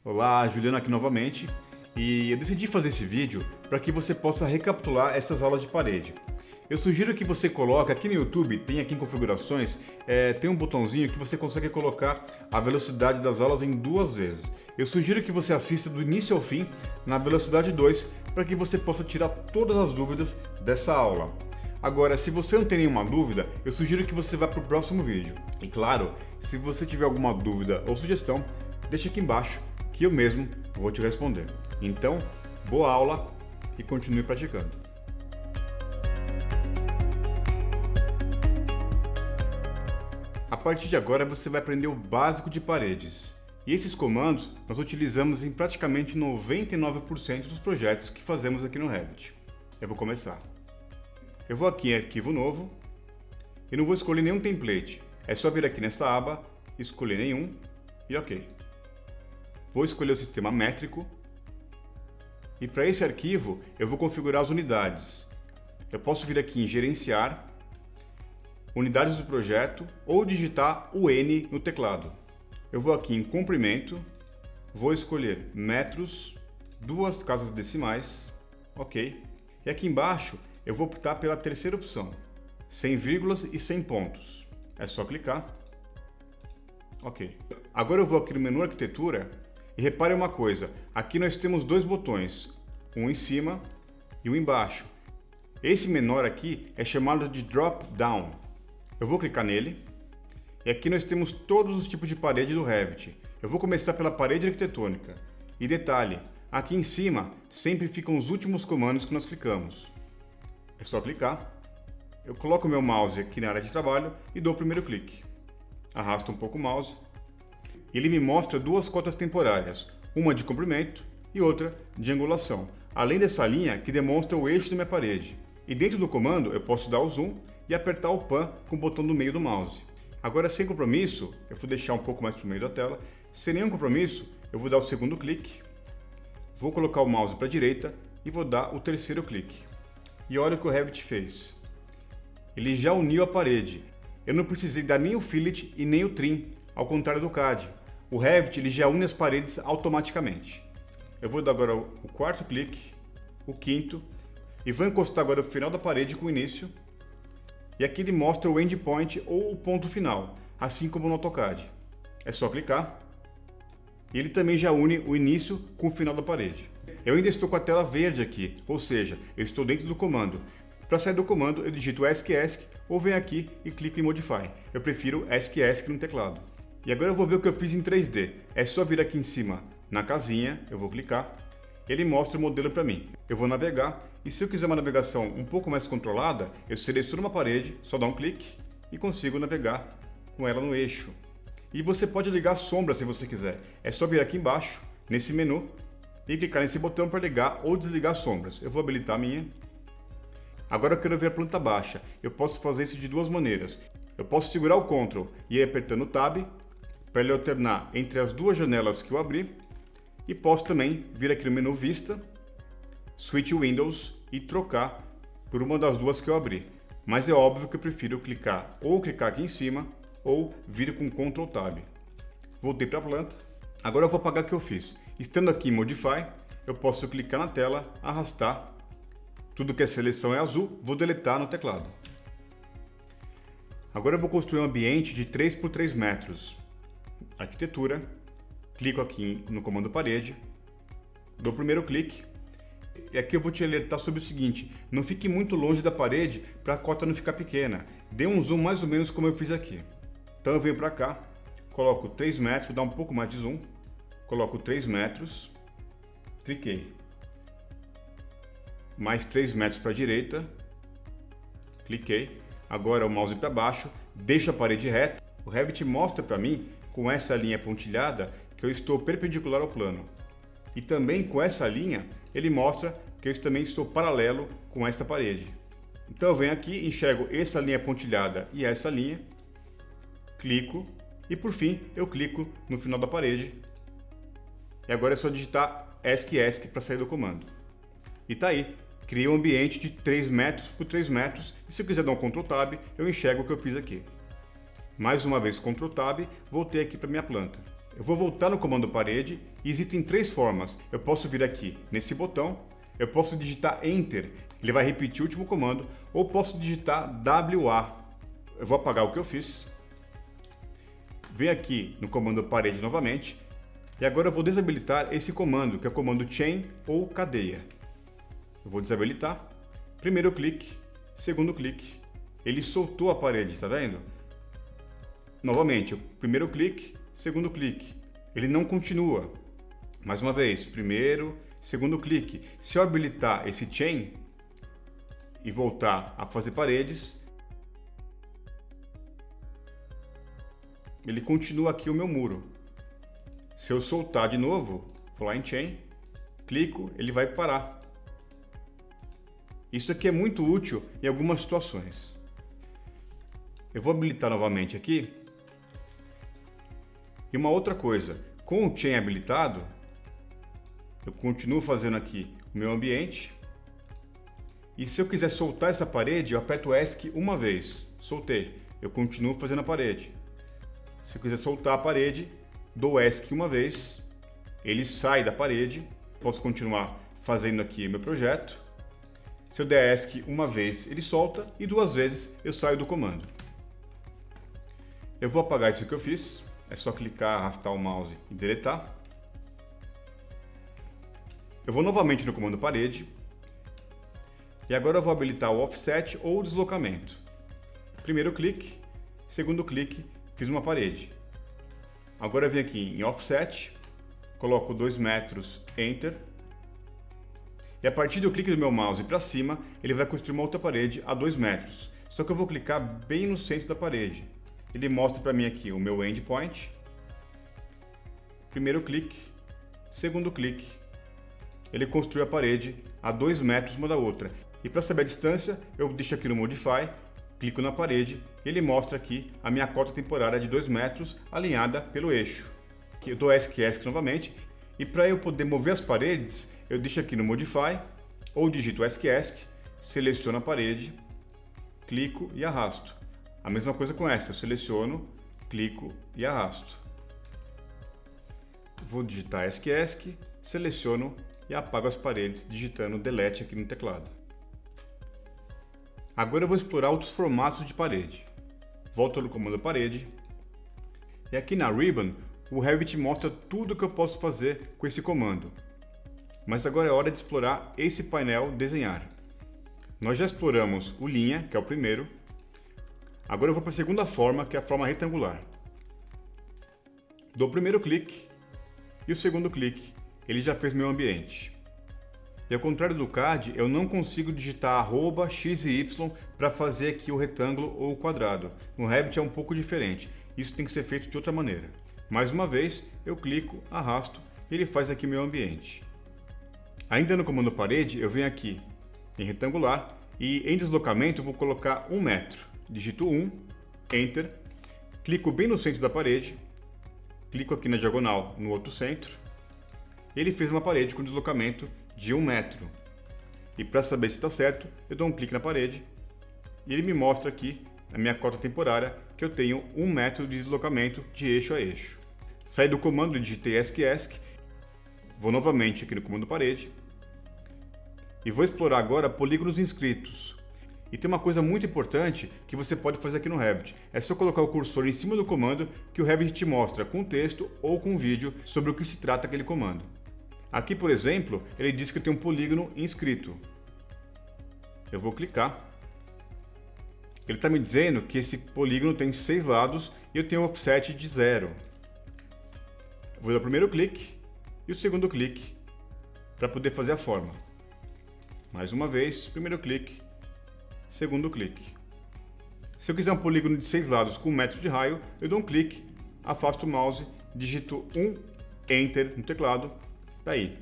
Olá, Juliano aqui novamente, e eu decidi fazer esse vídeo para que você possa recapitular essas aulas de parede. Eu sugiro que você coloque aqui no YouTube, tem aqui em configurações, tem um botãozinho que você consegue colocar a velocidade das aulas em 2 vezes. Eu sugiro que você assista do início ao fim na velocidade 2 para que você possa tirar todas as dúvidas dessa aula. Agora, se você não tem nenhuma dúvida, eu sugiro que você vá para o próximo vídeo. E claro, se você tiver alguma dúvida ou sugestão, deixa aqui embaixo que eu mesmo vou te responder. Então, boa aula e continue praticando. A partir de agora você vai aprender o básico de paredes. E esses comandos nós utilizamos em praticamente 99% dos projetos que fazemos aqui no Revit. Eu vou começar. Eu vou aqui em Arquivo Novo e não vou escolher nenhum template. É só vir aqui nessa aba, escolher nenhum e OK. Vou escolher o sistema métrico e para esse arquivo eu vou configurar as unidades. Eu posso vir aqui em Gerenciar, Unidades do projeto ou digitar o N no teclado. Eu vou aqui em Comprimento, vou escolher metros, 2 casas decimais, OK. E aqui embaixo eu vou optar pela terceira opção, 100 vírgulas e 100 pontos. É só clicar. OK. Agora eu vou aqui no menu Arquitetura. E repare uma coisa, aqui nós temos 2 botões, um em cima e um embaixo. Esse menor aqui é chamado de Drop Down. Eu vou clicar nele e aqui nós temos todos os tipos de parede do Revit. Eu vou começar pela parede arquitetônica. E detalhe, aqui em cima sempre ficam os últimos comandos que nós clicamos. É só clicar. Eu coloco o meu mouse aqui na área de trabalho e dou o primeiro clique. Arrasto um pouco o mouse. Ele me mostra 2 cotas temporárias, uma de comprimento e outra de angulação, além dessa linha que demonstra o eixo da minha parede. E dentro do comando eu posso dar o zoom e apertar o pan com o botão do meio do mouse. Agora, sem compromisso, eu vou deixar um pouco mais para o meio da tela, sem nenhum compromisso, eu vou dar o segundo clique, vou colocar o mouse para a direita e vou dar o terceiro clique. E olha o que o Revit fez. Ele já uniu a parede. Eu não precisei dar nem o fillet e nem o trim, ao contrário do CAD. O Revit ele já une as paredes automaticamente. Eu vou dar agora o quarto clique, o quinto, e vou encostar agora o final da parede com o início. E aqui ele mostra o endpoint ou o ponto final, assim como no AutoCAD. É só clicar. E ele também já une o início com o final da parede. Eu ainda estou com a tela verde aqui, ou seja, eu estou dentro do comando. Para sair do comando, eu digito ESC ou venho aqui e clico em Modify. Eu prefiro ESC no teclado. E agora eu vou ver o que eu fiz em 3D. É só vir aqui em cima na casinha, eu vou clicar, ele mostra o modelo para mim. Eu vou navegar e se eu quiser uma navegação um pouco mais controlada, eu seleciono uma parede, só dá um clique e consigo navegar com ela no eixo. E você pode ligar a sombra se você quiser. É só vir aqui embaixo, nesse menu, e clicar nesse botão para ligar ou desligar as sombras. Eu vou habilitar a minha. Agora eu quero ver a planta baixa. Eu posso fazer isso de 2 maneiras. Eu posso segurar o Ctrl e ir apertando o Tab, para ele alternar entre as 2 janelas que eu abri, e posso também vir aqui no menu Vista, Switch Windows e trocar por uma das 2 que eu abri. Mas é óbvio que eu prefiro clicar aqui em cima ou vir com Ctrl Tab. Voltei para a planta. Agora eu vou apagar o que eu fiz. Estando aqui em Modify, eu posso clicar na tela, arrastar. Tudo que é seleção é azul, vou deletar no teclado. Agora eu vou construir um ambiente de 3 por 3 metros. Arquitetura, clico aqui no comando parede, dou o primeiro clique e aqui eu vou te alertar sobre o seguinte, não fique muito longe da parede para a cota não ficar pequena, dê um zoom mais ou menos como eu fiz aqui. Então eu venho para cá, coloco 3 metros, vou dar um pouco mais de zoom, coloco 3 metros, cliquei, mais 3 metros para a direita, cliquei, agora o mouse para baixo, deixo a parede reta, o Revit mostra para mim com essa linha pontilhada que eu estou perpendicular ao plano. E também com essa linha, ele mostra que eu também estou paralelo com esta parede. Então eu venho aqui, enxergo essa linha pontilhada e essa linha, clico e por fim eu clico no final da parede. E agora é só digitar ESC para sair do comando. E tá aí, criei um ambiente de 3 metros por 3 metros e se eu quiser dar um Ctrl Tab, eu enxergo o que eu fiz aqui. Mais uma vez Ctrl Tab, voltei aqui para minha planta. Eu vou voltar no comando parede e existem três formas. Eu posso vir aqui nesse botão, eu posso digitar Enter, ele vai repetir o último comando, ou posso digitar WA. Eu vou apagar o que eu fiz. Venho aqui no comando parede novamente e agora eu vou desabilitar esse comando, que é o comando chain ou cadeia. Eu vou desabilitar. Primeiro clique, segundo clique. Ele soltou a parede, tá vendo? Novamente, primeiro clique, segundo clique. Ele não continua. Mais uma vez, primeiro, segundo clique. Se eu habilitar esse chain e voltar a fazer paredes, ele continua aqui o meu muro. Se eu soltar de novo, vou lá em chain, clico, ele vai parar. Isso aqui é muito útil em algumas situações. Eu vou habilitar novamente aqui. E uma outra coisa, com o chain habilitado, eu continuo fazendo aqui o meu ambiente. E se eu quiser soltar essa parede, eu aperto ESC uma vez. Soltei. Eu continuo fazendo a parede. Se eu quiser soltar a parede, dou ESC uma vez. Ele sai da parede. Posso continuar fazendo aqui meu projeto. Se eu der ESC uma vez, ele solta. E duas vezes eu saio do comando. Eu vou apagar isso que eu fiz. É só clicar, arrastar o mouse e deletar. Eu vou novamente no comando parede. E agora eu vou habilitar o offset ou o deslocamento. Primeiro clique, segundo clique, fiz uma parede. Agora eu venho aqui em offset, coloco 2 metros, enter. E a partir do clique do meu mouse para cima, ele vai construir uma outra parede a 2 metros. Só que eu vou clicar bem no centro da parede. Ele mostra para mim aqui o meu endpoint. Primeiro clique, segundo clique. Ele construiu a parede a 2 metros uma da outra. E para saber a distância, eu deixo aqui no Modify, clico na parede e ele mostra aqui a minha cota temporária de 2 metros alinhada pelo eixo. Aqui eu dou ESC novamente e para eu poder mover as paredes, eu deixo aqui no Modify ou digito ESC, seleciono a parede, clico e arrasto. A mesma coisa com essa, eu seleciono, clico e arrasto. Vou digitar ESC, seleciono e apago as paredes digitando Delete aqui no teclado. Agora eu vou explorar outros formatos de parede. Volto no comando parede. E aqui na Ribbon, o Revit mostra tudo que eu posso fazer com esse comando. Mas agora é hora de explorar esse painel desenhar. Nós já exploramos o linha, que é o primeiro. Agora eu vou para a segunda forma, que é a forma retangular. Dou o primeiro clique e o segundo clique. Ele já fez meu ambiente. E ao contrário do CAD, eu não consigo digitar @x e y para fazer aqui o retângulo ou o quadrado. No Revit é um pouco diferente. Isso tem que ser feito de outra maneira. Mais uma vez, eu clico, arrasto e ele faz aqui meu ambiente. Ainda no comando parede, eu venho aqui em retangular e em deslocamento eu vou colocar 1 metro. Digito 1, Enter, clico bem no centro da parede, clico aqui na diagonal no outro centro. Ele fez uma parede com deslocamento de 1 metro. E para saber se está certo, eu dou um clique na parede e ele me mostra aqui a minha cota temporária que eu tenho 1 metro de deslocamento de eixo a eixo. Saí do comando e digitei ESC, vou novamente aqui no comando parede e vou explorar agora polígonos inscritos. E tem uma coisa muito importante que você pode fazer aqui no Revit. É só colocar o cursor em cima do comando que o Revit te mostra com texto ou com vídeo sobre o que se trata aquele comando. Aqui, por exemplo, ele diz que eu tenho um polígono inscrito. Eu vou clicar. Ele está me dizendo que esse polígono tem 6 lados e eu tenho um offset de 0. Vou dar o primeiro clique e o segundo clique para poder fazer a forma. Mais uma vez, primeiro clique, segundo clique. Se eu quiser um polígono de 6 lados com 1 metro de raio, eu dou um clique, afasto o mouse, digito 1, Enter no teclado. Daí.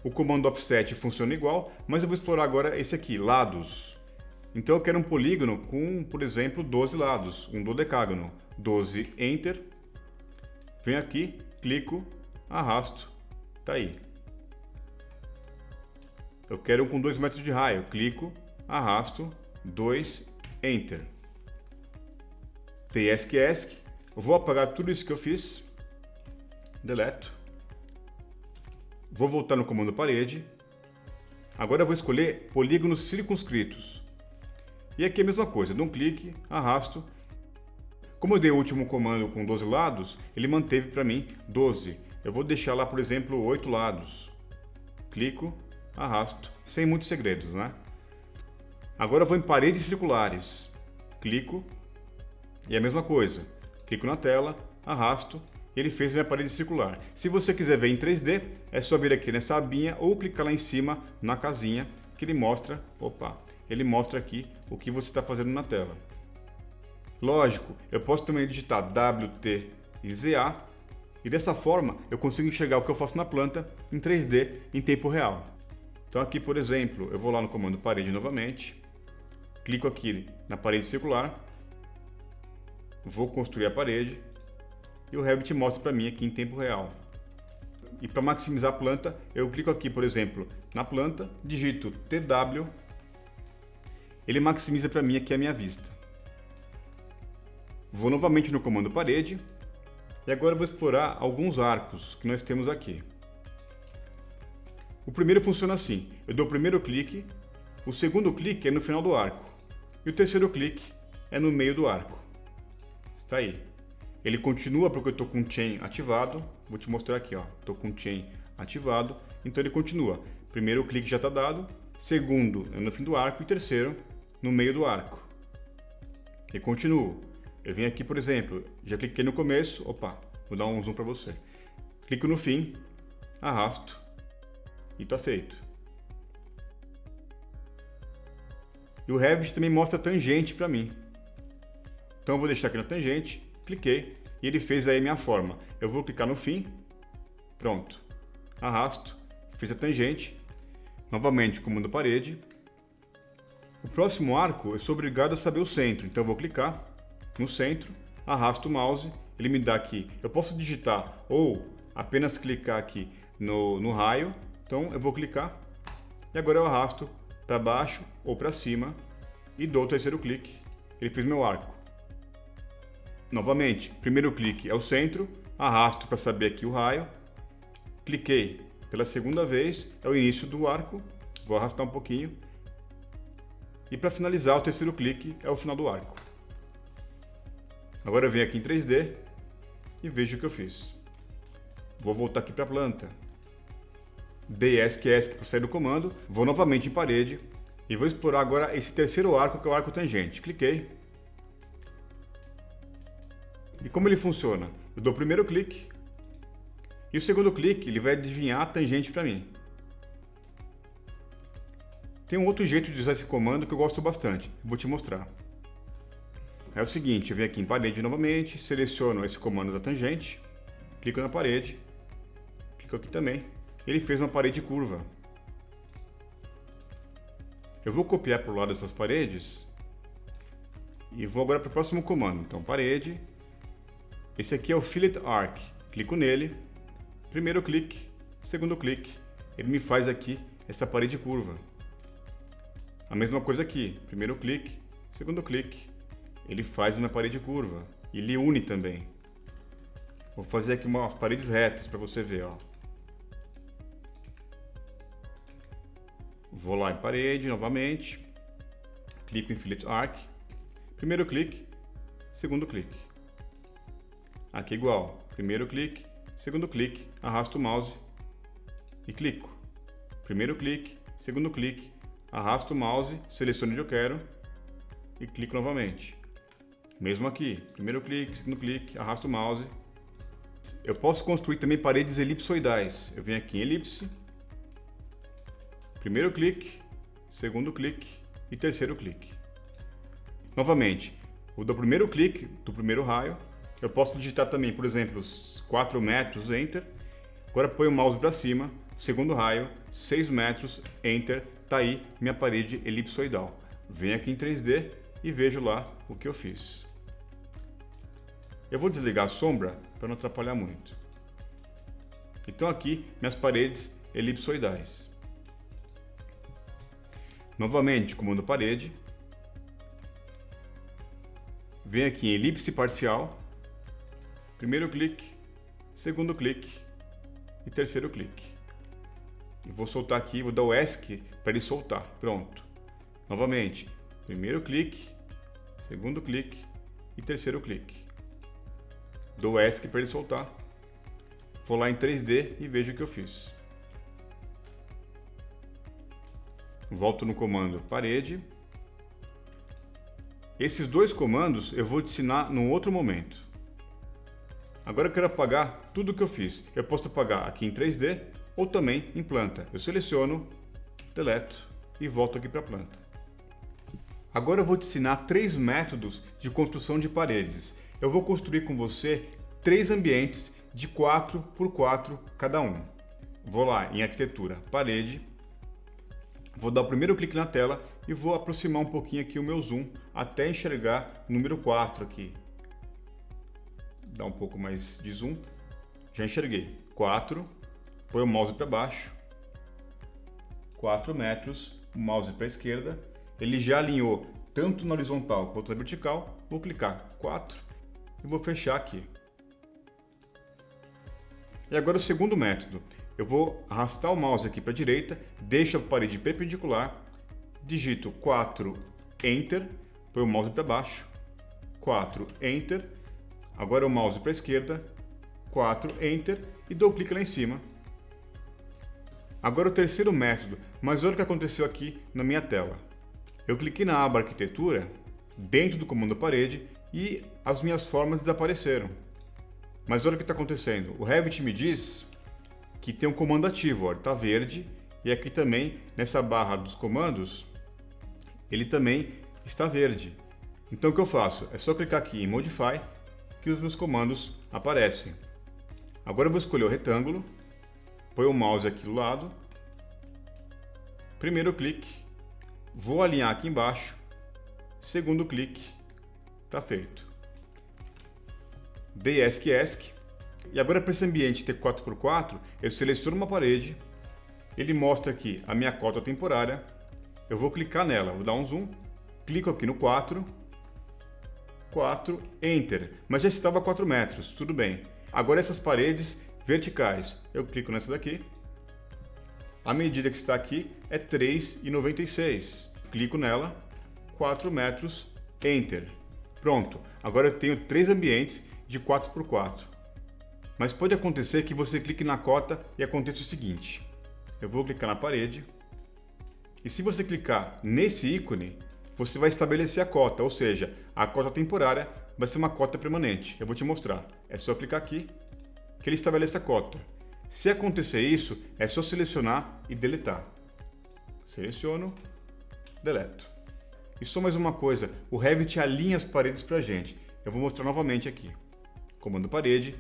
O comando offset funciona igual, mas eu vou explorar agora esse aqui, lados. Então eu quero um polígono com, por exemplo, 12 lados, um dodecágono. 12, Enter. Venho aqui, clico, arrasto, tá aí. Eu quero um com 2 metros de raio, clico, arrasto, 2, Enter. Tem ESC, vou apagar tudo isso que eu fiz. deleto. Vou voltar no comando parede. Agora eu vou escolher polígonos circunscritos. E aqui é a mesma coisa, dou um clique, arrasto. Como eu dei o último comando com 12 lados, ele manteve para mim 12. Eu vou deixar lá, por exemplo, 8 lados. Clico, arrasto, sem muitos segredos, né? Agora eu vou em paredes circulares. Clico, e é a mesma coisa. Clico na tela, arrasto, e ele fez a minha parede circular. Se você quiser ver em 3D, é só vir aqui nessa abinha ou clicar lá em cima na casinha, que ele mostra, ele mostra aqui o que você está fazendo na tela. Lógico, eu posso também digitar WT e ZA, e dessa forma eu consigo enxergar o que eu faço na planta em 3D em tempo real. Então aqui, por exemplo, eu vou lá no comando parede novamente, clico aqui na parede circular, vou construir a parede e o Revit mostra para mim aqui em tempo real. E para maximizar a planta, eu clico aqui, por exemplo, na planta, digito TW, ele maximiza para mim aqui a minha vista. Vou novamente no comando parede e agora eu vou explorar alguns arcos que nós temos aqui. O primeiro funciona assim, eu dou o primeiro clique, o segundo clique é no final do arco e o terceiro clique é no meio do arco. Está aí. Ele continua porque eu estou com o chain ativado, vou te mostrar aqui, estou com o chain ativado, então ele continua. Primeiro clique já está dado, segundo é no fim do arco e terceiro no meio do arco. E continuo. Eu venho aqui, por exemplo, já cliquei no começo, vou dar um zoom para você. Clico no fim, arrasto e está feito. E o Revit também mostra tangente para mim. Então eu vou deixar aqui na tangente, cliquei e ele fez aí a minha forma. Eu vou clicar no fim, pronto, arrasto, fiz a tangente, novamente comando parede. O próximo arco eu sou obrigado a saber o centro, então eu vou clicar no centro, arrasto o mouse, ele me dá aqui, eu posso digitar ou apenas clicar aqui no raio, então eu vou clicar e agora eu arrasto para baixo ou para cima e dou o terceiro clique, ele fez meu arco. Novamente, primeiro clique é o centro, arrasto para saber aqui o raio, cliquei pela segunda vez, é o início do arco, vou arrastar um pouquinho e para finalizar o terceiro clique é o final do arco. Agora eu venho aqui em 3D e vejo o que eu fiz. Vou voltar aqui para a planta. Dei ESC para sair do comando, vou novamente em parede e vou explorar agora esse terceiro arco que é o arco tangente. Cliquei. E como ele funciona? Eu dou o primeiro clique e o segundo clique ele vai adivinhar a tangente para mim. Tem um outro jeito de usar esse comando que eu gosto bastante, vou te mostrar. É o seguinte, eu venho aqui em parede novamente, seleciono esse comando da tangente, clico na parede, clico aqui também, ele fez uma parede curva. Eu vou copiar para o lado dessas paredes e vou agora para o próximo comando. Então parede, esse aqui é o Fillet Arc, clico nele, primeiro clique, segundo clique, ele me faz aqui essa parede curva. A mesma coisa aqui, primeiro clique, segundo clique, ele faz uma parede curva, ele une também. Vou fazer aqui umas paredes retas para você ver, Vou lá em parede novamente, clico em Fillet Arc, primeiro clique, segundo clique. Aqui igual, primeiro clique, segundo clique, arrasto o mouse e clico. Primeiro clique, segundo clique, arrasto o mouse, seleciono onde eu quero e clico novamente. Mesmo aqui, primeiro clique, segundo clique, arrasto o mouse. Eu posso construir também paredes elipsoidais. Eu venho aqui em elipse, primeiro clique, segundo clique e terceiro clique. Novamente, eu dou o primeiro clique do primeiro raio. Eu posso digitar também, por exemplo, 4 metros, Enter. Agora põe o mouse para cima, segundo raio, 6 metros, Enter. Tá aí minha parede elipsoidal. Venho aqui em 3D e vejo lá o que eu fiz. Eu vou desligar a sombra para não atrapalhar muito. Então aqui minhas paredes elipsoidais. Novamente, comando parede. Venho aqui em elipse parcial. Primeiro clique, segundo clique e terceiro clique. E vou soltar aqui, vou dar o ESC para ele soltar. Pronto. Novamente, primeiro clique, segundo clique e terceiro clique. Dou ESC para ele soltar. Vou lá em 3D e vejo o que eu fiz. Volto no comando parede. Esses dois comandos eu vou te ensinar num outro momento. Agora eu quero apagar tudo o que eu fiz. Eu posso apagar aqui em 3D ou também em planta. Eu seleciono, deleto e volto aqui para a planta. Agora eu vou te ensinar 3 métodos de construção de paredes. Eu vou construir com você 3 ambientes de 4 por 4 cada um. Vou lá em arquitetura, parede. Vou dar o primeiro clique na tela e vou aproximar um pouquinho aqui o meu zoom até enxergar o número 4 aqui. Dá um pouco mais de zoom. Já enxerguei. 4. Põe o mouse para baixo. 4 metros. O mouse para a esquerda. Ele já alinhou tanto na horizontal quanto na vertical. Vou clicar 4 e vou fechar aqui. E agora o segundo método. Eu vou arrastar o mouse aqui para a direita, deixo a parede perpendicular, digito 4, Enter, põe o mouse para baixo, 4, Enter, agora o mouse para a esquerda, 4, Enter e dou clique lá em cima. Agora o terceiro método, mas olha o que aconteceu aqui na minha tela. Eu cliquei na aba Arquitetura, dentro do comando parede e as minhas formas desapareceram. Mas olha o que está acontecendo, o Revit me diz que tem um comando ativo, ó, está verde, e aqui também, nessa barra dos comandos, ele também está verde. Então o que eu faço? É só clicar aqui em Modify, que os meus comandos aparecem. Agora eu vou escolher o retângulo, põe o mouse aqui do lado, primeiro clique, vou alinhar aqui embaixo, segundo clique, está feito. Dei ESC. E agora para esse ambiente ter 4x4, eu seleciono uma parede, ele mostra aqui a minha cota temporária, eu vou clicar nela, vou dar um zoom, clico aqui no 4, Enter, mas já estava a 4 metros, tudo bem. Agora essas paredes verticais, eu clico nessa daqui, a medida que está aqui é 3,96, clico nela, 4 metros, Enter. Pronto, agora eu tenho 3 ambientes de 4x4. Mas pode acontecer que você clique na cota e aconteça o seguinte. Eu vou clicar na parede. E se você clicar nesse ícone, você vai estabelecer a cota, ou seja, a cota temporária vai ser uma cota permanente. Eu vou te mostrar. É só clicar aqui que ele estabelece a cota. Se acontecer isso, é só selecionar e deletar. Seleciono, deleto. E só mais uma coisa, o Revit alinha as paredes para a gente. Eu vou mostrar novamente aqui. Comando parede.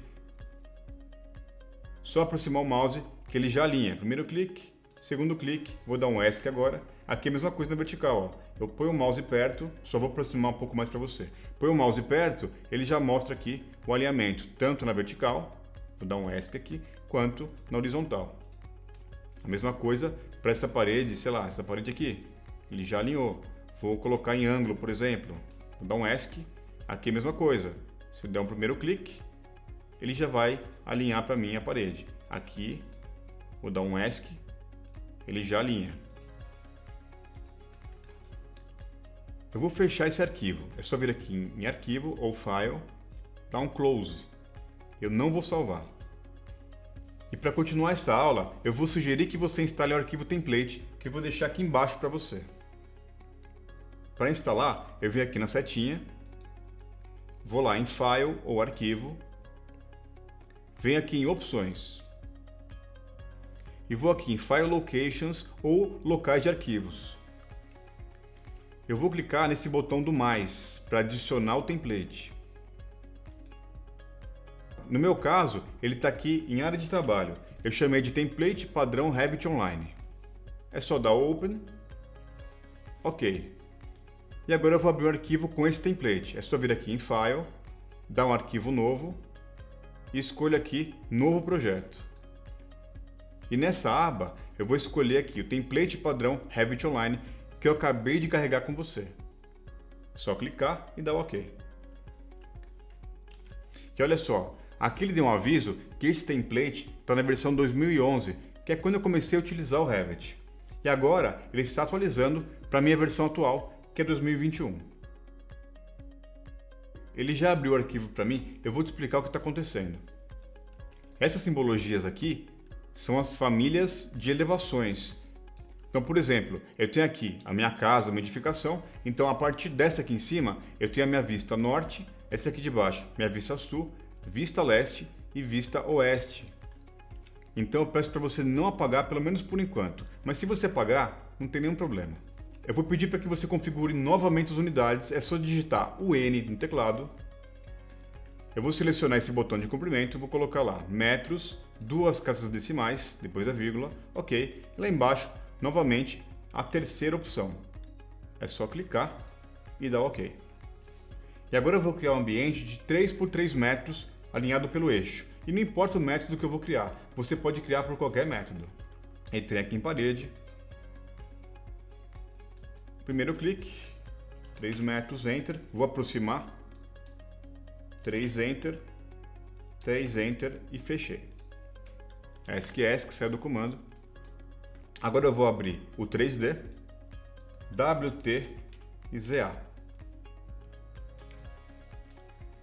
Só aproximar o mouse que ele já alinha. Primeiro clique, segundo clique, vou dar um ESC agora. Aqui é a mesma coisa na vertical. Ó. Eu ponho o mouse perto, só vou aproximar um pouco mais para você. Põe o mouse perto, ele já mostra aqui o alinhamento, tanto na vertical, vou dar um ESC aqui, quanto na horizontal. A mesma coisa para essa parede, sei lá, essa parede aqui, ele já alinhou. Vou colocar em ângulo, por exemplo, vou dar um ESC, aqui é a mesma coisa. Se eu der um primeiro clique, ele já vai alinhar para mim a parede. Aqui, vou dar um ESC, ele já alinha. Eu vou fechar esse arquivo. É só vir aqui em Arquivo ou File, dar um Close. Eu não vou salvar. E para continuar essa aula, eu vou sugerir que você instale o arquivo template, que eu vou deixar aqui embaixo para você. Para instalar, eu venho aqui na setinha, vou lá em File ou Arquivo, venho aqui em Opções e vou aqui em File Locations ou Locais de Arquivos. Eu vou clicar nesse botão do mais para adicionar o template. No meu caso, ele está aqui em área de trabalho. Eu chamei de template padrão Revit Online. É só dar Open. Ok. E agora eu vou abrir um arquivo com esse template. É só vir aqui em File, dar um arquivo novo e escolho aqui Novo Projeto. E nessa aba eu vou escolher aqui o template padrão Revit Online que eu acabei de carregar com você. É só clicar e dar OK. E olha só, Aqui ele deu um aviso que esse template está na versão 2011, que é quando eu comecei a utilizar o Revit. E agora ele está atualizando para a minha versão atual, que é 2021. Ele já abriu o arquivo para mim, eu vou te explicar o que está acontecendo. Essas simbologias aqui são as famílias de elevações. Então, por exemplo, eu tenho aqui a minha casa, uma edificação, então a partir dessa aqui em cima, eu tenho a minha vista norte, essa aqui de baixo, minha vista sul, vista leste e vista oeste. Então eu peço para você não apagar, pelo menos por enquanto, mas se você apagar, não tem nenhum problema. Eu vou pedir para que você configure novamente as unidades, é só digitar o N no teclado. Eu vou selecionar esse botão de comprimento, vou colocar lá metros, 2 casas decimais, depois da vírgula, ok. E lá embaixo, novamente, a terceira opção. É só clicar e dar OK. E agora eu vou criar um ambiente de 3 por 3 metros alinhado pelo eixo. E não importa o método que eu vou criar, você pode criar por qualquer método. Entrei aqui em parede. Primeiro clique, 3 metros, Enter. Vou aproximar. 3 Enter, 3 Enter e fechei. ESC que saiu do comando. Agora eu vou abrir o 3D, WT e ZA.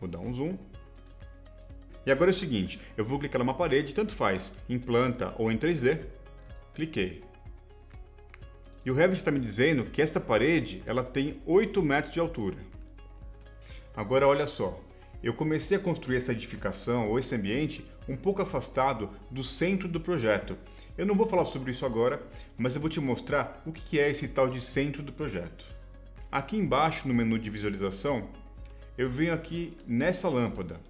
Vou dar um zoom. E agora é o seguinte, eu vou clicar numa parede, tanto faz, em planta ou em 3D. Cliquei. E o Revit está me dizendo que essa parede ela tem 8 metros de altura. Agora olha só, eu comecei a construir essa edificação ou esse ambiente um pouco afastado do centro do projeto. Eu não vou falar sobre isso agora, mas eu vou te mostrar o que é esse tal de centro do projeto. Aqui embaixo no menu de visualização, eu venho aqui nessa lâmpada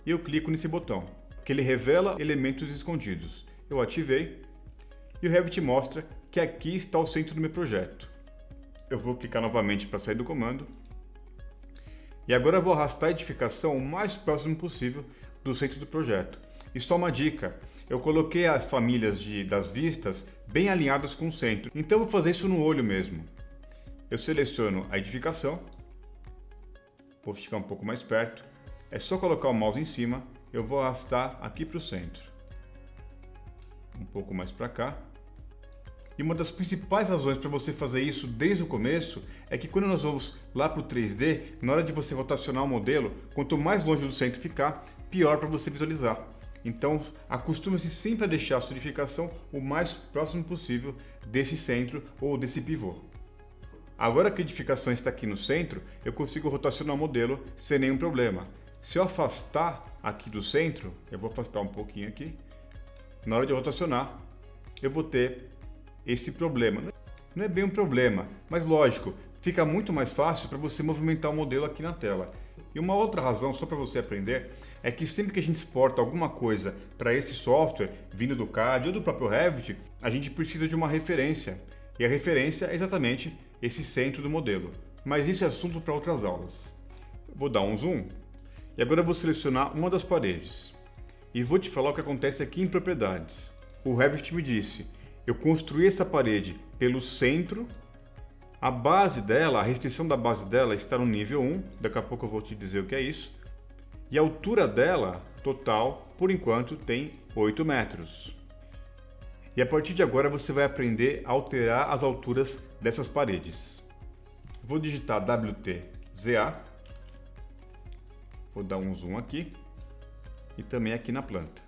e eu clico nesse botão, que ele revela elementos escondidos. Eu ativei e o Revit mostra que aqui está o centro do meu projeto. Eu vou clicar novamente para sair do comando. E agora eu vou arrastar a edificação o mais próximo possível do centro do projeto. E só uma dica, eu coloquei as famílias das vistas bem alinhadas com o centro, então eu vou fazer isso no olho mesmo. Eu seleciono a edificação, vou ficar um pouco mais perto, é só colocar o mouse em cima, eu vou arrastar aqui para o centro. Um pouco mais para cá. E uma das principais razões para você fazer isso desde o começo é que quando nós vamos lá para o 3D, na hora de você rotacionar o modelo, quanto mais longe do centro ficar, pior para você visualizar. Então, acostume-se sempre a deixar a sua edificação o mais próximo possível desse centro ou desse pivô. Agora que a edificação está aqui no centro, eu consigo rotacionar o modelo sem nenhum problema. Se eu afastar aqui do centro, eu vou afastar um pouquinho aqui, na hora de rotacionar, eu vou ter esse problema. Não é bem um problema, mas lógico, fica muito mais fácil para você movimentar o modelo aqui na tela. E uma outra razão, só para você aprender, é que sempre que a gente exporta alguma coisa para esse software, vindo do CAD ou do próprio Revit, a gente precisa de uma referência. E a referência é exatamente esse centro do modelo. Mas isso é assunto para outras aulas. Vou dar um zoom e agora eu vou selecionar uma das paredes. E vou te falar o que acontece aqui em propriedades. O Revit me disse, eu construí essa parede pelo centro, a base dela, a restrição da base dela está no nível 1, daqui a pouco eu vou te dizer o que é isso, e a altura dela, total, por enquanto, tem 8 metros. E a partir de agora você vai aprender a alterar as alturas dessas paredes. Vou digitar WTZA, vou dar um zoom aqui, e também aqui na planta.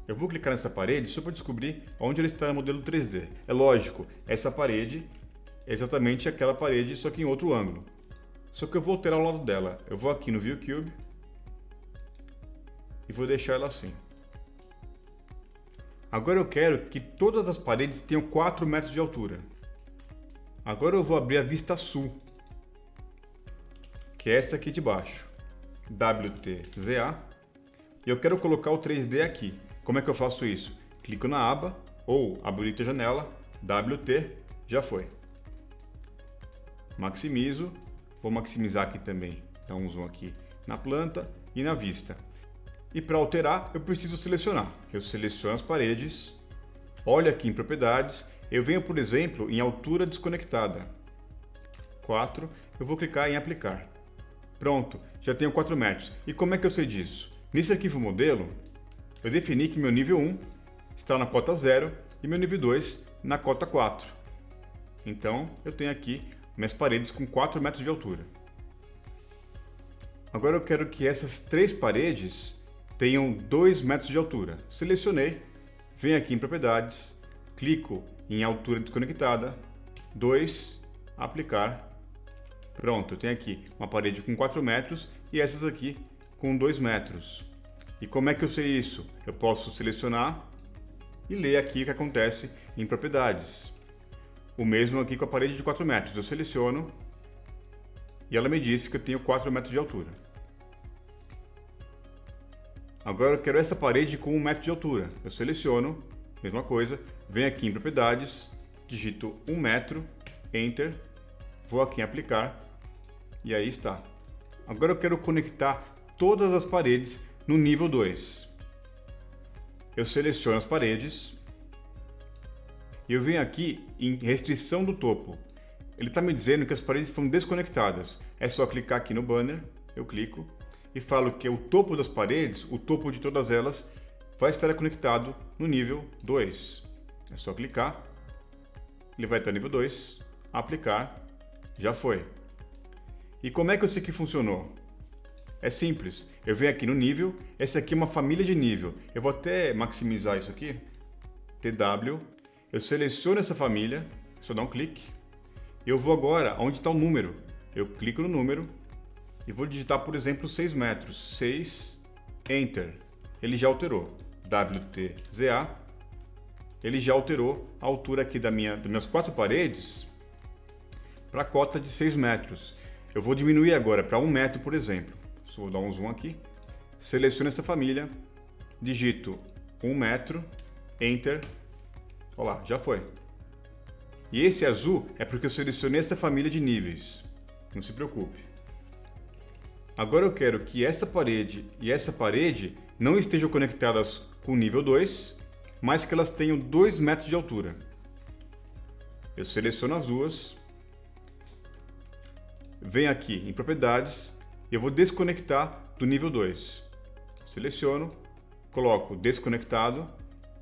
Eu vou clicar nessa parede só para descobrir onde ela está no modelo 3D. É lógico, essa parede é exatamente aquela parede, só que em outro ângulo. Só que eu vou alterar o lado dela. Eu vou aqui no View Cube e vou deixar ela assim. Agora eu quero que todas as paredes tenham 4 metros de altura. Agora eu vou abrir a vista sul, que é essa aqui de baixo. WTZA. E eu quero colocar o 3D aqui. Como é que eu faço isso? Clico na aba ou habilito a janela, WT, já foi. Maximizo, vou maximizar aqui também, dar um zoom aqui na planta e na vista. E para alterar, eu preciso selecionar. Eu seleciono as paredes, olho aqui em propriedades, eu venho, por exemplo, em altura desconectada. 4, eu vou clicar em aplicar. Pronto, já tenho 4 metros. E como é que eu sei disso? Nesse arquivo modelo, eu defini que meu nível 1 está na cota 0 e meu nível 2 na cota 4. Então, eu tenho aqui minhas paredes com 4 metros de altura. Agora eu quero que essas 3 paredes tenham 2 metros de altura. Selecionei, venho aqui em propriedades, clico em altura desconectada, 2, aplicar. Pronto, eu tenho aqui uma parede com 4 metros e essas aqui com 2 metros. E como é que eu sei isso? Eu posso selecionar e ler aqui o que acontece em propriedades. O mesmo aqui com a parede de 4 metros. Eu seleciono e ela me disse que eu tenho 4 metros de altura. Agora eu quero essa parede com 1 metro de altura. Eu seleciono, mesma coisa, venho aqui em propriedades, digito 1 metro, Enter, vou aqui em aplicar e aí está. Agora eu quero conectar todas as paredes no nível 2. Eu seleciono as paredes e eu venho aqui em restrição do topo. Ele está me dizendo que as paredes estão desconectadas. É só clicar aqui no banner, eu clico e falo que o topo das paredes, o topo de todas elas, vai estar conectado no nível 2. É só clicar, ele vai estar no nível 2, aplicar, já foi. E como é que eu sei que funcionou? É simples, eu venho aqui no nível, essa aqui é uma família de nível. Eu vou até maximizar isso aqui, TW, eu seleciono essa família, só dar um clique. Eu vou agora onde está o número, eu clico no número e vou digitar, por exemplo, 6 metros, 6, Enter, ele já alterou, WTZA, ele já alterou a altura aqui das minhas 4 paredes para a cota de 6 metros. Eu vou diminuir agora para 1 metro, por exemplo. Vou dar um zoom aqui, seleciono essa família, digito 1 metro, Enter, olha lá, já foi. E esse azul é porque eu selecionei essa família de níveis, não se preocupe. Agora eu quero que essa parede e essa parede não estejam conectadas com o nível 2, mas que elas tenham 2 metros de altura. Eu seleciono as duas, venho aqui em propriedades, eu vou desconectar do nível 2. Seleciono, coloco desconectado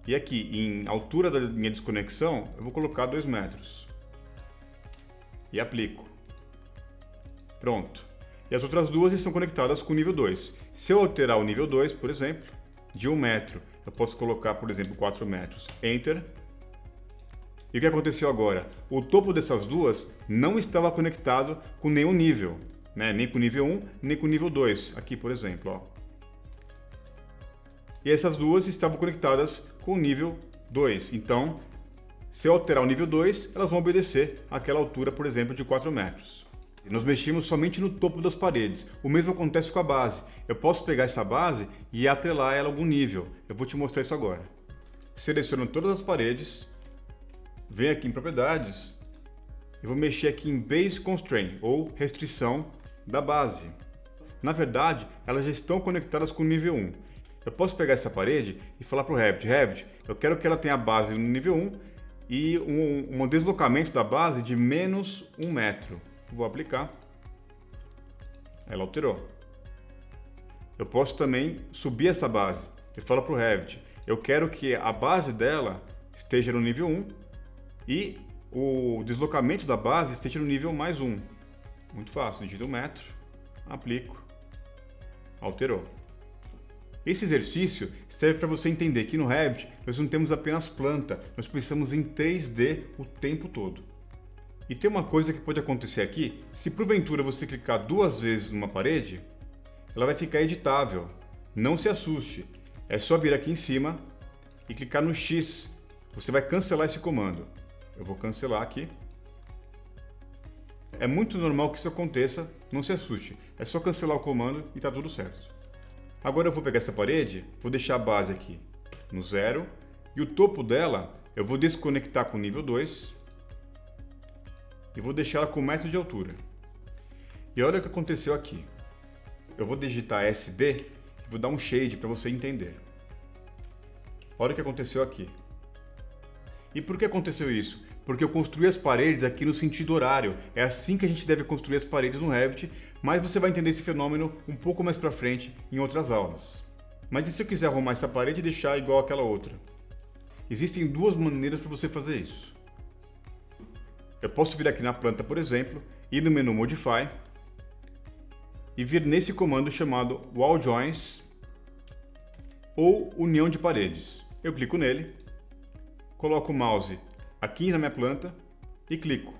e aqui em altura da minha desconexão eu vou colocar 2 metros. E aplico. Pronto. E as outras duas estão conectadas com o nível 2. Se eu alterar o nível 2, por exemplo, de 1 metro, eu posso colocar, por exemplo, 4 metros. Enter. E o que aconteceu agora? O topo dessas duas não estava conectado com nenhum nível. Nem com o nível 1, nem com o nível 2, aqui por exemplo. Ó. E essas duas estavam conectadas com o nível 2. Então, se eu alterar o nível 2, elas vão obedecer àquela altura, por exemplo, de 4 metros. E nós mexemos somente no topo das paredes. O mesmo acontece com a base. Eu posso pegar essa base e atrelar ela a algum nível. Eu vou te mostrar isso agora. Seleciono todas as paredes, venho aqui em propriedades, e vou mexer aqui em Base Constraint, ou restrição da base. Na verdade, elas já estão conectadas com o nível 1. Eu posso pegar essa parede e falar para o Revit, eu quero que ela tenha a base no nível 1 e um deslocamento da base de menos 1 metro. Vou aplicar. Ela alterou. Eu posso também subir essa base. Eu falo para o Revit, eu quero que a base dela esteja no nível 1 e o deslocamento da base esteja no nível mais 1. Muito fácil, digito 1 metro, aplico, alterou. Esse exercício serve para você entender que no Revit nós não temos apenas planta, nós pensamos em 3D o tempo todo. E tem uma coisa que pode acontecer aqui, se porventura você clicar 2 vezes numa parede, ela vai ficar editável. Não se assuste, é só vir aqui em cima e clicar no X, você vai cancelar esse comando. Eu vou cancelar aqui. É muito normal que isso aconteça, não se assuste. É só cancelar o comando e está tudo certo. Agora eu vou pegar essa parede, vou deixar a base aqui no 0 e o topo dela eu vou desconectar com o nível 2 e vou deixar ela com 1 metro de altura. E olha o que aconteceu aqui. Eu vou digitar SD e vou dar um shade para você entender. Olha o que aconteceu aqui. E por que aconteceu isso? Porque eu construí as paredes aqui no sentido horário. É assim que a gente deve construir as paredes no Revit, mas você vai entender esse fenômeno um pouco mais para frente em outras aulas. Mas e se eu quiser arrumar essa parede e deixar igual àquela outra? Existem duas maneiras para você fazer isso. Eu posso vir aqui na planta, por exemplo, ir no menu Modify e vir nesse comando chamado Wall Joins ou União de Paredes. Eu clico nele, coloco o mouse aqui na minha planta e clico.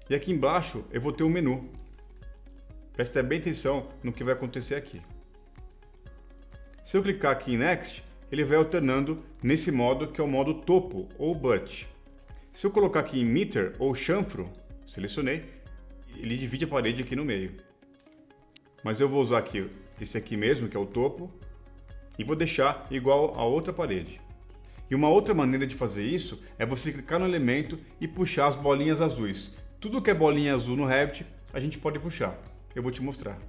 E aqui embaixo eu vou ter um menu. Preste bem atenção no que vai acontecer aqui. Se eu clicar aqui em Next, ele vai alternando nesse modo que é o modo topo ou butt. Se eu colocar aqui em meter ou chanfro, selecionei, ele divide a parede aqui no meio. Mas eu vou usar aqui esse aqui mesmo, que é o topo, e vou deixar igual a outra parede. E uma outra maneira de fazer isso é você clicar no elemento e puxar as bolinhas azuis. Tudo que é bolinha azul no Revit, a gente pode puxar. Eu vou te mostrar.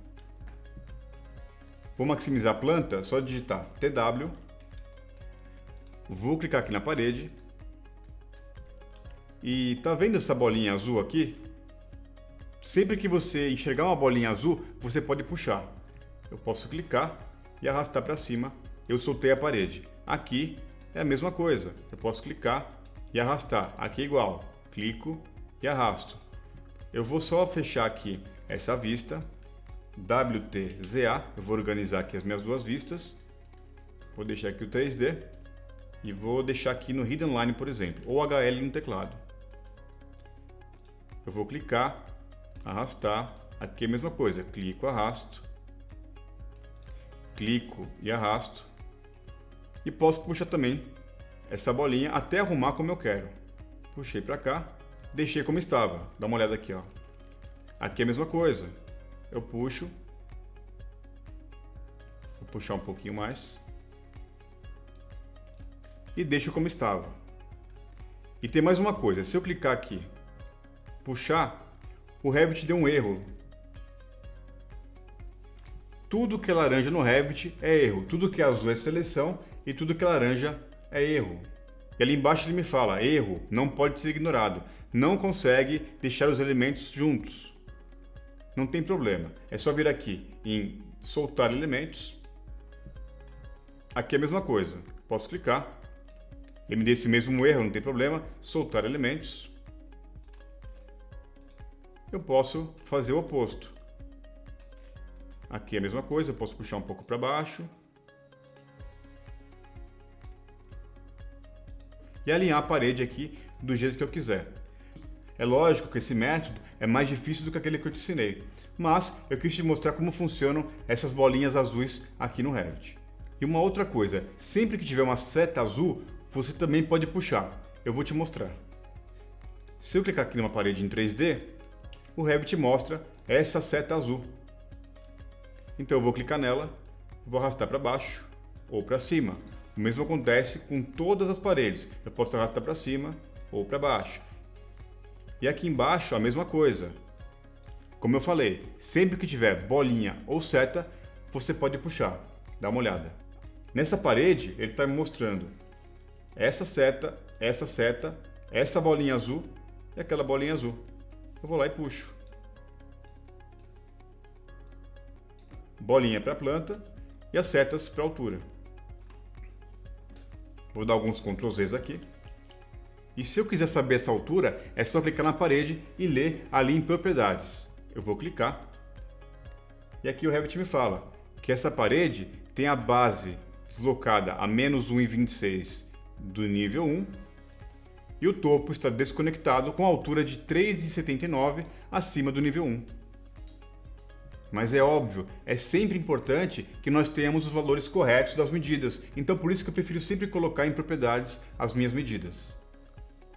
Vou maximizar a planta, só digitar TW. Vou clicar aqui na parede. E tá vendo essa bolinha azul aqui? Sempre que você enxergar uma bolinha azul, você pode puxar. Eu posso clicar e arrastar para cima. Eu soltei a parede. Aqui é a mesma coisa. Eu posso clicar e arrastar. Aqui é igual. Clico e arrasto. Eu vou só fechar aqui essa vista. WTZA. Eu vou organizar aqui as minhas duas vistas. Vou deixar aqui o 3D. E vou deixar aqui no Hidden Line, por exemplo. Ou HL no teclado. Eu vou clicar, arrastar, aqui é a mesma coisa, clico, arrasto, clico e arrasto, e posso puxar também essa bolinha até arrumar como eu quero. Puxei para cá, deixei como estava, dá uma olhada aqui, ó. Aqui é a mesma coisa, eu puxo, vou puxar um pouquinho mais, e deixo como estava. E tem mais uma coisa, se eu clicar aqui, puxar, o Revit deu um erro. Tudo que é laranja no Revit é erro, tudo que é azul é seleção e tudo que é laranja é erro. E ali embaixo ele me fala, erro, não pode ser ignorado, não consegue deixar os elementos juntos. Não tem problema, é só vir aqui em soltar elementos. Aqui é a mesma coisa, posso clicar, ele me deu esse mesmo erro, não tem problema, soltar elementos. Eu posso fazer o oposto. Aqui é a mesma coisa, eu posso puxar um pouco para baixo. E alinhar a parede aqui do jeito que eu quiser. É lógico que esse método é mais difícil do que aquele que eu te ensinei, mas eu quis te mostrar como funcionam essas bolinhas azuis aqui no Revit. E uma outra coisa, sempre que tiver uma seta azul, você também pode puxar. Eu vou te mostrar. Se eu clicar aqui numa parede em 3D, o Revit mostra essa seta azul. Então eu vou clicar nela, vou arrastar para baixo ou para cima. O mesmo acontece com todas as paredes. Eu posso arrastar para cima ou para baixo. E aqui embaixo a mesma coisa. Como eu falei, sempre que tiver bolinha ou seta, você pode puxar. Dá uma olhada. Nessa parede ele está me mostrando essa seta, essa bolinha azul e aquela bolinha azul. Eu vou lá e puxo. Bolinha para a planta e as setas para a altura. Vou dar alguns Ctrl Zs aqui. E se eu quiser saber essa altura, é só clicar na parede e ler ali em propriedades. Eu vou clicar. E aqui o Revit me fala que essa parede tem a base deslocada a menos 1,26 do nível 1. E o topo está desconectado com a altura de 3,79 acima do nível 1. Mas é óbvio, é sempre importante que nós tenhamos os valores corretos das medidas, então por isso que eu prefiro sempre colocar em propriedades as minhas medidas.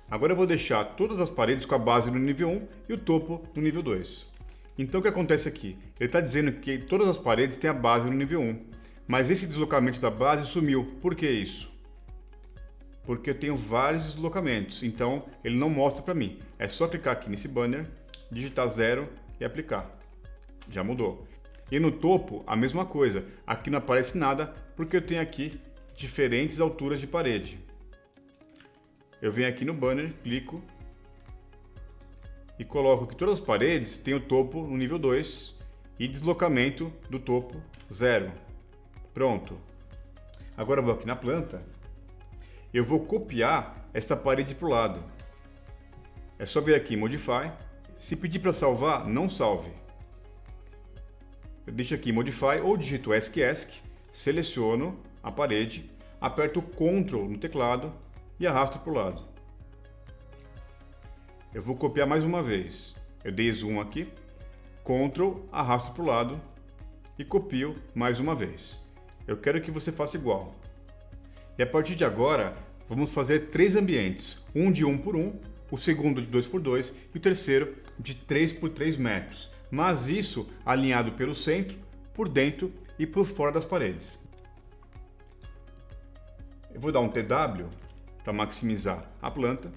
Agora eu vou deixar todas as paredes com a base no nível 1 e o topo no nível 2. Então o que acontece aqui? Ele está dizendo que todas as paredes têm a base no nível 1, mas esse deslocamento da base sumiu. Por que isso? Porque eu tenho vários deslocamentos, então ele não mostra para mim. É só clicar aqui nesse banner, digitar 0 e aplicar. Já mudou. E no topo, a mesma coisa. Aqui não aparece nada, porque eu tenho aqui diferentes alturas de parede. Eu venho aqui no banner, clico e coloco que todas as paredes têm o topo no nível 2 e deslocamento do topo 0. Pronto. Agora eu vou aqui na planta, eu vou copiar essa parede para o lado. É só vir aqui em Modify. Se pedir para salvar, não salve. Eu deixo aqui em Modify ou digito ESC, seleciono a parede, aperto Ctrl no teclado e arrasto para o lado. Eu vou copiar mais uma vez. Eu dei zoom aqui, Ctrl, arrasto para o lado e copio mais uma vez. Eu quero que você faça igual. E a partir de agora, vamos fazer 3 ambientes. Um de 1 por 1, o segundo de 2 por 2 e o terceiro de 3 por 3 metros. Mas isso alinhado pelo centro, por dentro e por fora das paredes. Eu vou dar um TW para maximizar a planta.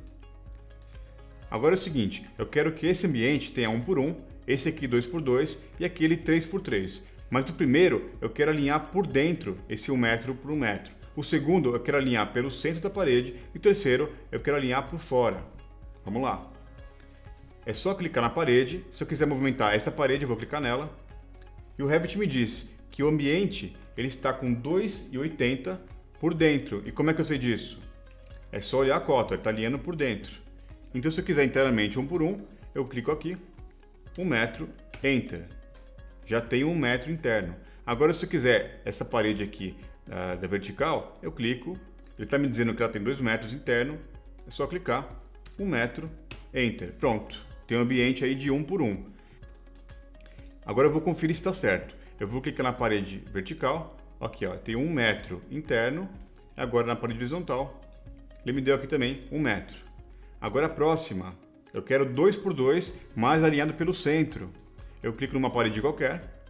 Agora é o seguinte, eu quero que esse ambiente tenha 1 por 1, esse aqui 2 por 2 e aquele 3 por 3. Mas do primeiro eu quero alinhar por dentro esse 1 metro por 1 metro. O segundo eu quero alinhar pelo centro da parede e o terceiro eu quero alinhar por fora. Vamos lá. É só clicar na parede. Se eu quiser movimentar essa parede, eu vou clicar nela. E o Revit me diz que o ambiente ele está com 2,80 por dentro. E como é que eu sei disso? É só olhar a cota, ele está alinhando por dentro. Então se eu quiser internamente 1 por 1, eu clico aqui, 1 metro, Enter. Já tem 1 metro interno. Agora se eu quiser essa parede aqui da vertical, eu clico, ele está me dizendo que ela tem 2 metros interno, é só clicar, 1 metro, Enter. Pronto, tem um ambiente aí de 1 por 1. Agora eu vou conferir se está certo. Eu vou clicar na parede vertical, aqui ó, tem 1 metro interno, agora na parede horizontal, ele me deu aqui também 1 metro. Agora a próxima, eu quero 2 por 2, mais alinhado pelo centro. Eu clico numa parede qualquer.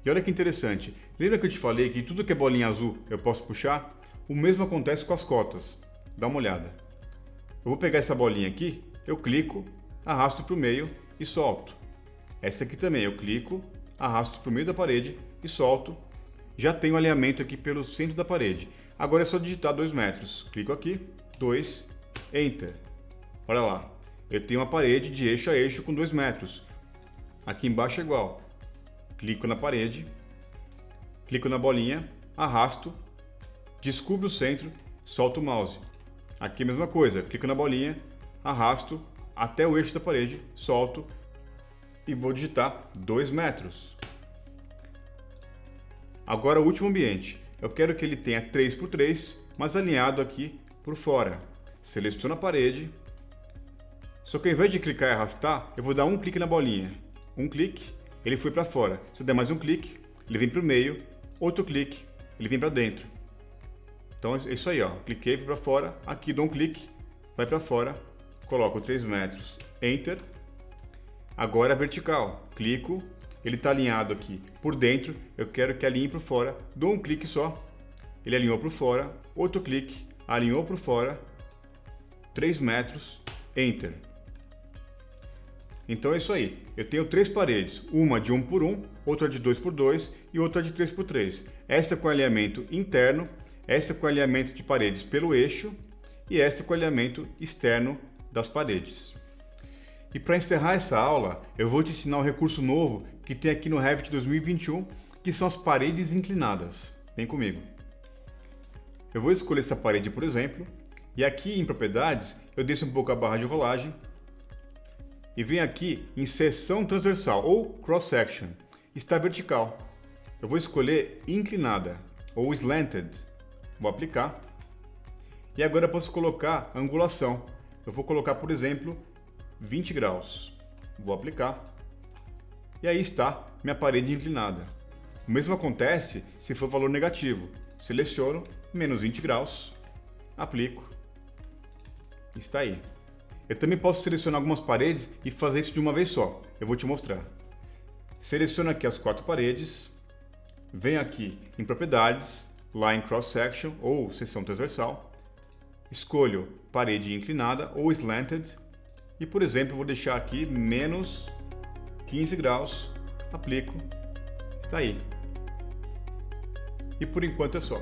E olha que interessante, lembra que eu te falei que tudo que é bolinha azul eu posso puxar? O mesmo acontece com as cotas. Dá uma olhada. Eu vou pegar essa bolinha aqui, eu clico, arrasto para o meio e solto. Essa aqui também eu clico, arrasto para o meio da parede e solto. Já tenho alinhamento aqui pelo centro da parede. Agora é só digitar 2 metros. Clico aqui, 2, Enter. Olha lá, eu tenho uma parede de eixo a eixo com 2 metros. Aqui embaixo é igual. Clico na parede, clico na bolinha, arrasto, descubro o centro, solto o mouse. Aqui a mesma coisa, clico na bolinha, arrasto até o eixo da parede, solto e vou digitar 2 metros. Agora o último ambiente. Eu quero que ele tenha 3 por 3, mas alinhado aqui por fora. Seleciono a parede. Só que ao invés de clicar e arrastar, eu vou dar um clique na bolinha. Um clique, ele foi para fora. Se eu der mais um clique, ele vem para o meio. Outro clique, ele vem para dentro. Então é isso aí, ó. Cliquei, fui para fora. Aqui dou um clique, vai para fora. Coloco 3 metros, Enter. Agora vertical. Clico, ele está alinhado aqui por dentro. Eu quero que alinhe para fora. Dou um clique só. Ele alinhou para fora. Outro clique, alinhou para fora. 3 metros, Enter. Então é isso aí. Eu tenho 3 paredes, uma de 1 por 1, outra de 2 por 2 e outra de 3 por 3. Essa com alinhamento interno, essa com alinhamento de paredes pelo eixo e essa com alinhamento externo das paredes. E para encerrar essa aula, eu vou te ensinar um recurso novo que tem aqui no Revit 2021, que são as paredes inclinadas. Vem comigo. Eu vou escolher essa parede, por exemplo, e aqui em propriedades, eu desço um pouco a barra de rolagem e venho aqui em seção transversal ou cross section. Está vertical. Eu vou escolher inclinada ou slanted. Vou aplicar. E agora eu posso colocar angulação. Eu vou colocar, por exemplo, 20 graus. Vou aplicar. E aí está minha parede inclinada. O mesmo acontece se for valor negativo. Seleciono menos 20 graus, aplico. Está aí. Eu também posso selecionar algumas paredes e fazer isso de uma vez só. Eu vou te mostrar. Seleciono aqui as 4 paredes, venho aqui em propriedades, Line Cross Section ou seção transversal, escolho parede inclinada ou slanted e, por exemplo, vou deixar aqui menos 15 graus, aplico, está aí. E por enquanto é só.